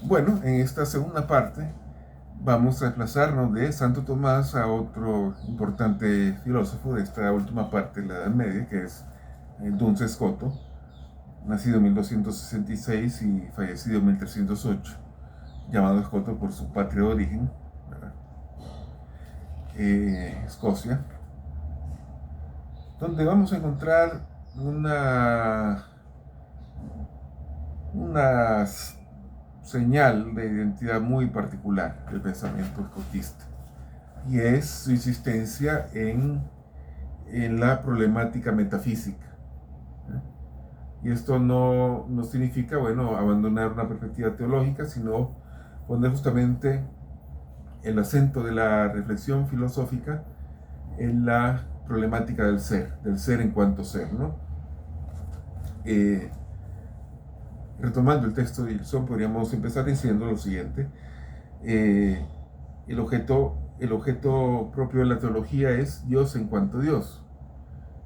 Bueno, en esta segunda parte vamos a desplazarnos de Santo Tomás a otro importante filósofo de esta última parte de la Edad Media, que es Duns Scoto, nacido en 1266 y fallecido en 1308, llamado Scoto por su patria de origen, Escocia, donde vamos a encontrar una señal de identidad muy particular del pensamiento escotista, y es su insistencia en la problemática metafísica. Y esto no significa, bueno, abandonar una perspectiva teológica, sino poner justamente el acento de la reflexión filosófica en la problemática del ser en cuanto ser, ¿no? Retomando el texto de Gilson, podríamos empezar diciendo lo siguiente. El objeto propio de la teología es Dios en cuanto Dios.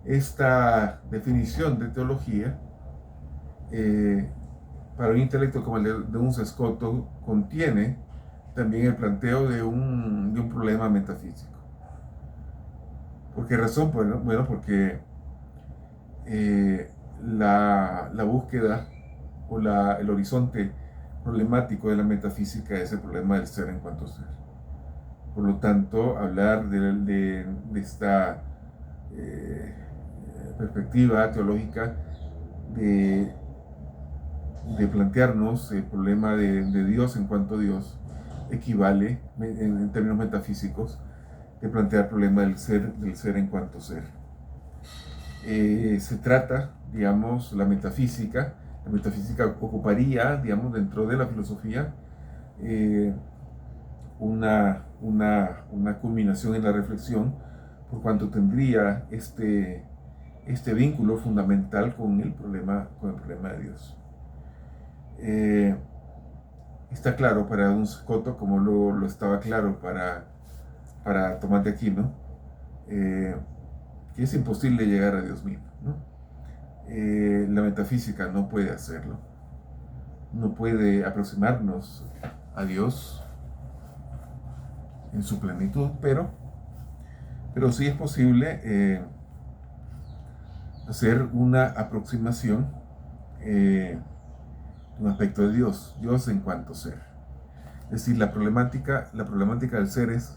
Esta definición de teología, para un intelecto como el de un Scoto, contiene también el planteo de un problema metafísico. ¿Por qué razón? Bueno, porque la búsqueda o el horizonte problemático de la metafísica es el problema del ser en cuanto ser. Por lo tanto, hablar de esta perspectiva teológica de, de plantearnos el problema de Dios en cuanto Dios equivale, en términos metafísicos, de plantear el problema del ser en cuanto ser. Se trata, digamos, la metafísica ocuparía, digamos, dentro de la filosofía, una culminación en la reflexión, por cuanto tendría este vínculo fundamental con el problema de Dios. Está claro para Duns Scoto, como lo estaba claro para Tomás de Aquino, que es imposible llegar a Dios mismo, ¿no? La metafísica no puede hacerlo, no puede aproximarnos a Dios en su plenitud, pero sí es posible hacer una aproximación de un aspecto de Dios en cuanto ser. Es decir, la problemática del ser es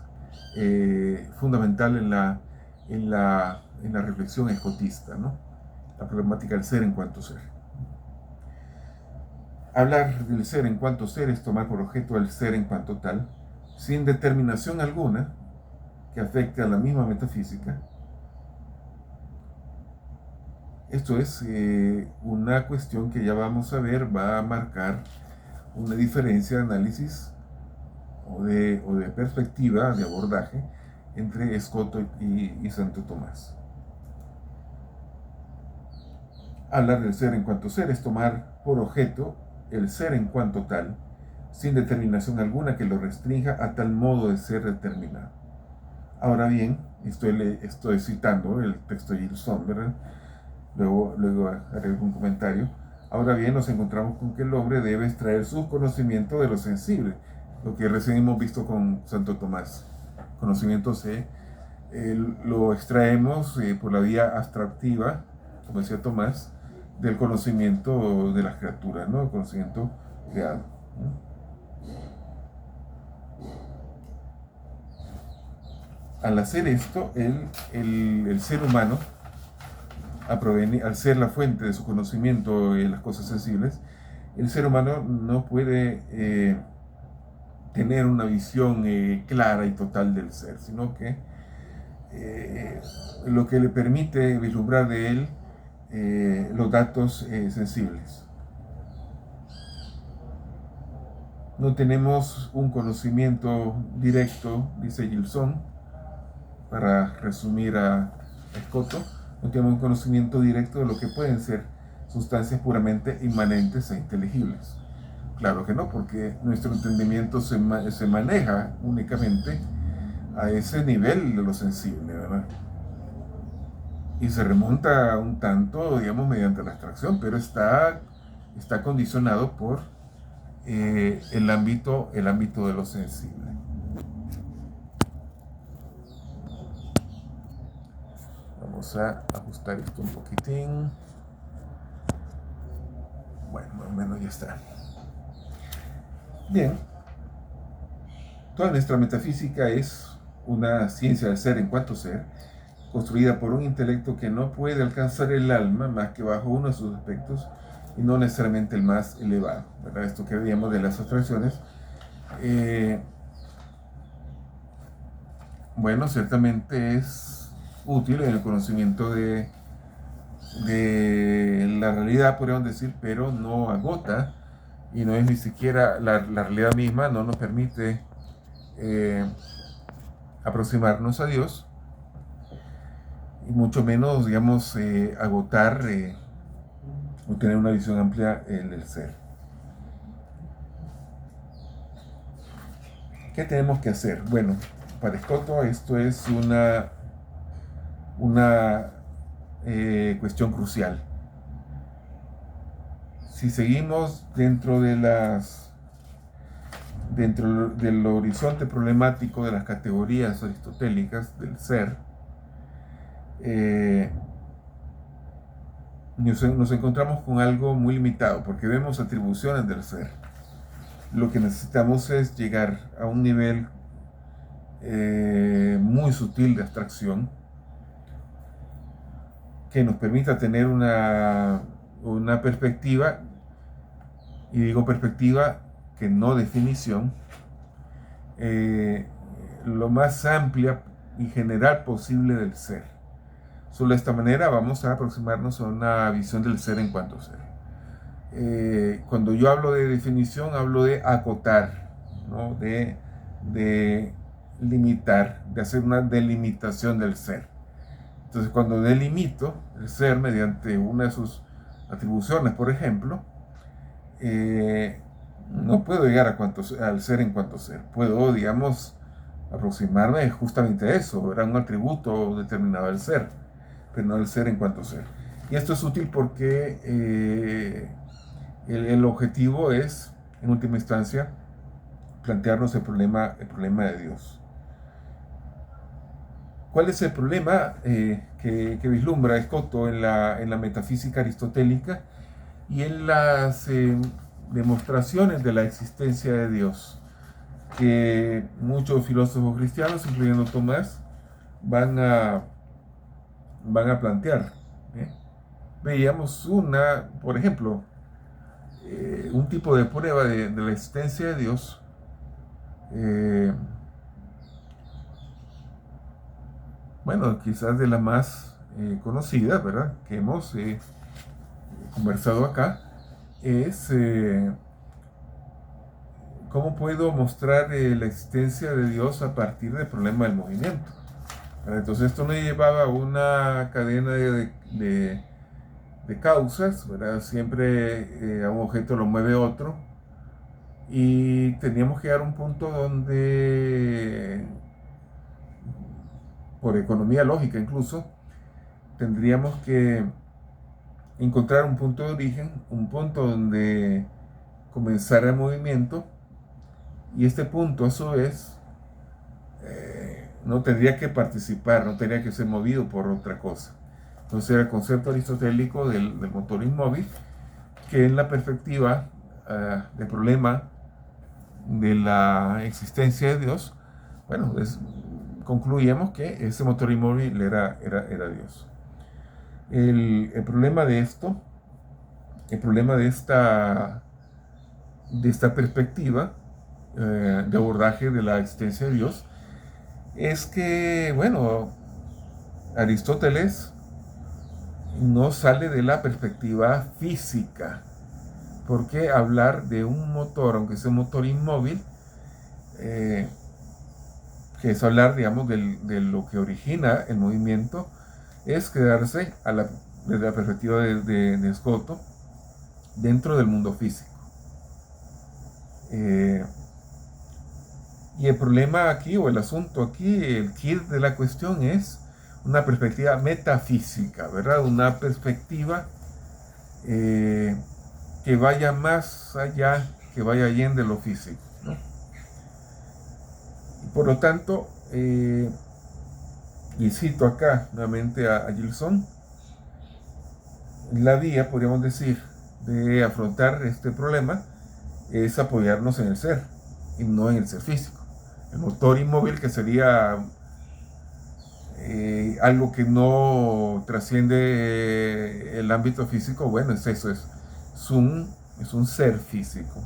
fundamental en la reflexión escotista, ¿no? La problemática del ser en cuanto ser. Hablar del ser en cuanto ser es tomar por objeto el ser en cuanto tal, sin determinación alguna que afecte a la misma metafísica. Esto es una cuestión que ya vamos a ver, va a marcar una diferencia de análisis o de perspectiva, de abordaje, entre Scoto y Santo Tomás. Hablar del ser en cuanto ser es tomar por objeto el ser en cuanto tal, sin determinación alguna que lo restrinja a tal modo de ser determinado. Ahora bien, estoy citando el texto de Gilson, ¿verdad? Luego haré algún comentario. Ahora bien, nos encontramos con que el hombre debe extraer su conocimiento de lo sensible, lo que recién hemos visto con Santo Tomás. Conocimiento lo extraemos por la vía abstractiva, como decía Tomás, del conocimiento de las criaturas, ¿no? El conocimiento creado, ¿no? Al hacer esto, el ser humano, al ser la fuente de su conocimiento de las cosas sensibles, el ser humano no puede tener una visión clara y total del ser, sino que lo que le permite vislumbrar de él los datos sensibles. No tenemos un conocimiento directo, dice Gilson, para resumir a Scoto, no tenemos un conocimiento directo de lo que pueden ser sustancias puramente inmanentes e inteligibles. Claro que no, porque nuestro entendimiento se maneja únicamente a ese nivel de lo sensible, ¿verdad? Y se remonta un tanto, digamos, mediante la abstracción, pero está condicionado por el ámbito de lo sensible. Vamos a ajustar esto un poquitín. Bueno, más o menos ya está. Bien. Toda nuestra metafísica es una ciencia del ser en cuanto ser, construida por un intelecto que no puede alcanzar el alma más que bajo uno de sus aspectos y no necesariamente el más elevado, ¿verdad? Esto que veíamos de las abstracciones. Bueno, ciertamente es útil en el conocimiento de la realidad, podríamos decir, pero no agota y no es ni siquiera la realidad misma, no nos permite aproximarnos a Dios y mucho menos, digamos, agotar o tener una visión amplia en el ser. ¿Qué tenemos que hacer? Bueno, para Escoto esto es una cuestión crucial. Si seguimos dentro del horizonte problemático de las categorías aristotélicas del ser, nos encontramos con algo muy limitado, porque vemos atribuciones del ser. Lo que necesitamos es llegar a un nivel muy sutil de abstracción que nos permita tener una perspectiva, y digo perspectiva que no definición, lo más amplia y general posible del ser. Solo de esta manera vamos a aproximarnos a una visión del ser en cuanto ser. Cuando yo hablo de definición, hablo de acotar, ¿no? de limitar, de hacer una delimitación del ser. Entonces, cuando delimito el ser mediante una de sus atribuciones, por ejemplo, no puedo llegar al ser en cuanto ser. Puedo, digamos, aproximarme justamente a eso, era un atributo determinado del ser, pero no el ser en cuanto ser. Y esto es útil porque el objetivo es, en última instancia, plantearnos el problema de Dios. ¿Cuál es el problema que vislumbra Escoto en la metafísica aristotélica y en las demostraciones de la existencia de Dios que muchos filósofos cristianos, incluyendo Tomás, van a plantear? Veíamos por ejemplo, un tipo de prueba de la existencia de Dios, bueno, quizás de la más conocida, ¿verdad?, que hemos conversado acá, es cómo puedo mostrar la existencia de Dios a partir del problema del movimiento. Entonces esto me llevaba a una cadena de causas, ¿verdad? Siempre a un objeto lo mueve otro, y teníamos que llegar a un punto donde, por economía lógica incluso, tendríamos que encontrar un punto de origen, un punto donde comenzara el movimiento, y este punto a su vez no tendría que participar, no tendría que ser movido por otra cosa. Entonces era el concepto aristotélico del motor inmóvil, que en la perspectiva del problema de la existencia de Dios, bueno, concluíamos que ese motor inmóvil era Dios. El problema de esto, el problema de esta perspectiva de abordaje de la existencia de Dios, es que, bueno, Aristóteles no sale de la perspectiva física, porque hablar de un motor, aunque sea un motor inmóvil, que es hablar, digamos, de lo que origina el movimiento, es quedarse desde la perspectiva de Escoto dentro del mundo físico. Y el problema aquí, o el asunto aquí, el kit de la cuestión es una perspectiva metafísica, ¿verdad? Una perspectiva que vaya más allá que vaya allende lo físico, ¿no? Y por lo tanto, y cito acá nuevamente a Gilson, la vía, podríamos decir, de afrontar este problema es apoyarnos en el ser y no en el ser físico. El motor inmóvil, que sería algo que no trasciende el ámbito físico, bueno, es eso, es un ser físico.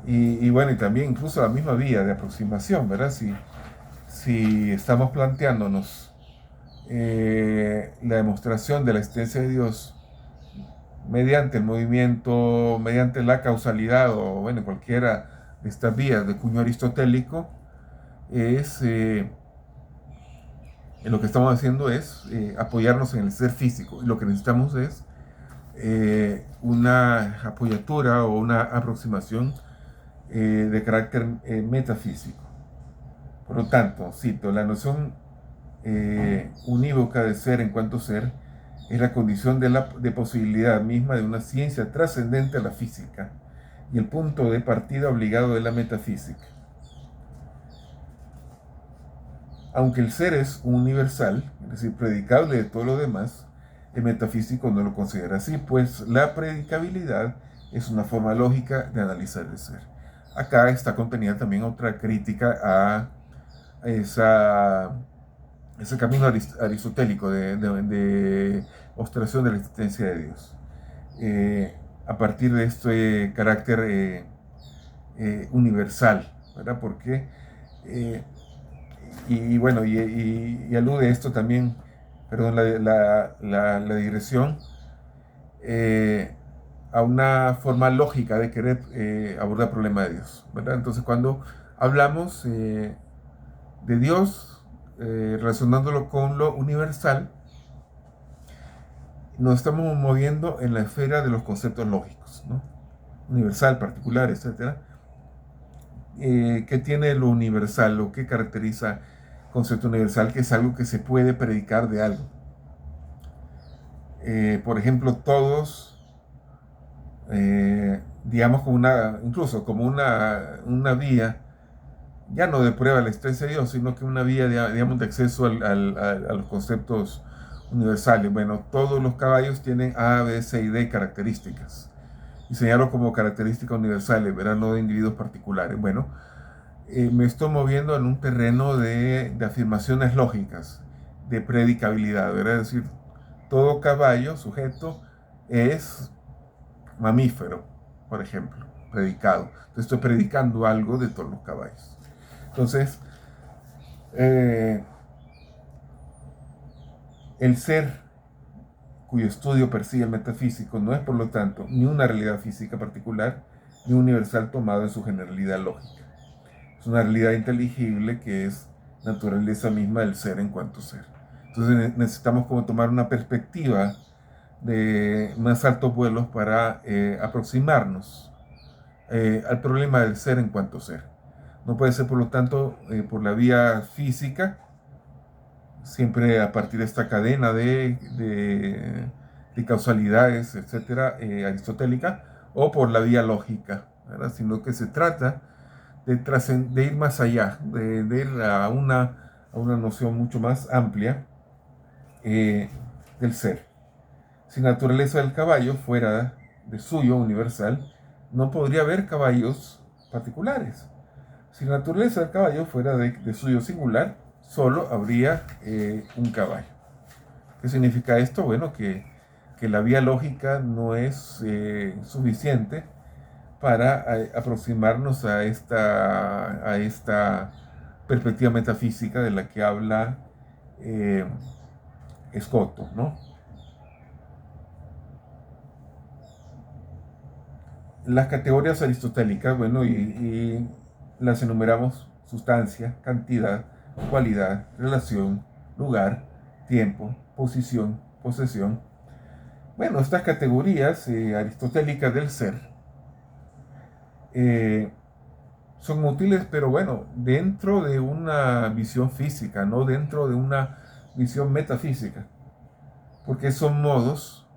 Y bueno, y también incluso la misma vía de aproximación, ¿verdad? Si estamos planteándonos la demostración de la existencia de Dios mediante el movimiento, mediante la causalidad o bueno, cualquiera de estas vías de cuño aristotélico, es lo que estamos haciendo es apoyarnos en el ser físico, y lo que necesitamos es una apoyatura o una aproximación de carácter metafísico. Por lo tanto, cito, la noción unívoca de ser en cuanto ser es la condición de posibilidad misma de una ciencia trascendente a la física y el punto de partida obligado de la metafísica. Aunque el ser es universal, es decir, predicable de todo lo demás, el metafísico no lo considera así, pues la predicabilidad es una forma lógica de analizar el ser. Acá está contenida también otra crítica a ese camino aristotélico de observación de la existencia de Dios. A partir de este carácter universal, ¿verdad? Porque, y bueno, y alude esto también, perdón, la digresión, a una forma lógica de querer abordar el problema de Dios, ¿verdad? Entonces, cuando hablamos de Dios, relacionándolo con lo universal, nos estamos moviendo en la esfera de los conceptos lógicos, ¿no? Universal, particular, etc. ¿Qué tiene lo universal? ¿O qué caracteriza el concepto universal? Que es algo que se puede predicar de algo. Por ejemplo, todos, digamos, incluso como una vía, ya no de prueba de la existencia de Dios, sino que una vía, digamos, de acceso a los conceptos universales. Bueno, todos los caballos tienen A, B, C y D características. Y señalo como características universales, ¿verdad? No de individuos particulares. Bueno, me estoy moviendo en un terreno de afirmaciones lógicas, de predicabilidad, ¿verdad? Es decir, todo caballo, sujeto, es mamífero, por ejemplo, predicado. Entonces estoy predicando algo de todos los caballos. Entonces, el ser cuyo estudio persigue el metafísico no es, por lo tanto, ni una realidad física particular, ni universal tomado en su generalidad lógica. Es una realidad inteligible que es naturaleza misma del ser en cuanto ser. Entonces necesitamos como tomar una perspectiva de más altos vuelos para aproximarnos al problema del ser en cuanto ser. No puede ser, por lo tanto, por la vía física, siempre a partir de esta cadena de causalidades, etcétera, aristotélica, o por la vía lógica, ¿verdad? Sino que se trata de ir más allá, de ir a una noción mucho más amplia del ser. Si la naturaleza del caballo fuera de suyo universal, no podría haber caballos particulares. Si la naturaleza del caballo fuera de suyo singular, solo habría un caballo. ¿Qué significa esto? Bueno, que la vía lógica no es suficiente para aproximarnos a esta perspectiva metafísica de la que habla Escoto, ¿no? Las categorías aristotélicas, bueno, y las enumeramos: sustancia, cantidad, cualidad, relación, lugar, tiempo, posición, posesión. Bueno, estas categorías aristotélicas del ser son útiles, pero bueno, dentro de una visión física, no dentro de una visión metafísica, porque son modos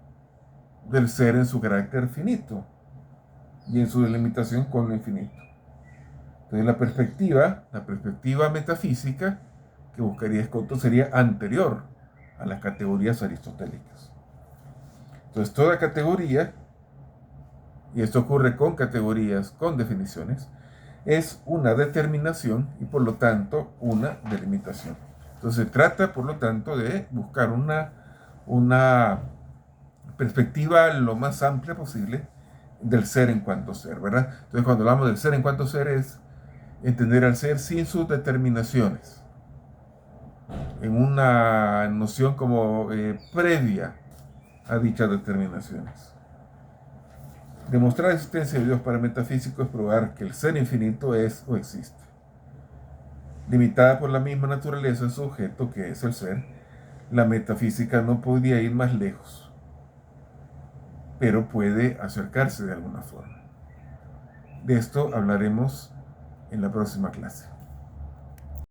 del ser en su carácter finito. y en su delimitación con lo infinito. Entonces la perspectiva metafísica que buscaría Scotto sería anterior a las categorías aristotélicas. Entonces toda categoría, y esto ocurre con categorías, con definiciones, es una determinación y por lo tanto una delimitación. Entonces se trata por lo tanto de buscar una perspectiva lo más amplia posible del ser en cuanto ser, ¿verdad? Entonces cuando hablamos del ser en cuanto ser es entender al ser sin sus determinaciones, en una noción como previa a dichas determinaciones. Demostrar la existencia de Dios para el metafísico es probar que el ser infinito es o existe. Limitada por la misma naturaleza de su objeto, que es el ser, la metafísica no podría ir más lejos, pero puede acercarse de alguna forma. De esto hablaremos en la próxima clase.